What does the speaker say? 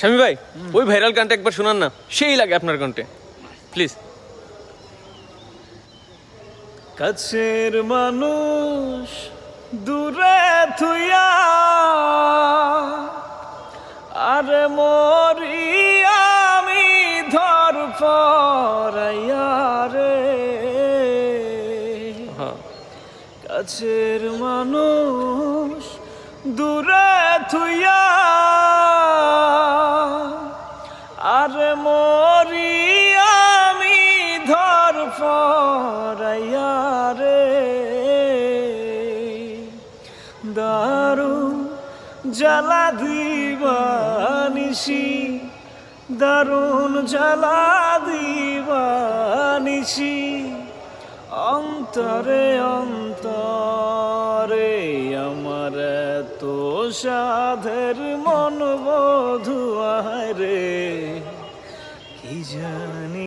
শামী ভাই ওই ভাইরাল গানটা একবার শোনান না, সেই লাগে আপনার কণ্ঠে প্লিজ। কাছের মানুষ দূরে থুইয়া আরে মরি আমি ধর পরাইয়া রে, কাছের মানুষ দূরে থুইয়া আরে মরি আমি ধর পরাইয়া রে, দারুণ জ্বালা দিবানিসি, দারুণ জ্বালা দিবানিসি, অন্তরে অন্তরে আমার তো সাধের মন বধুয়া রে, কি জানি।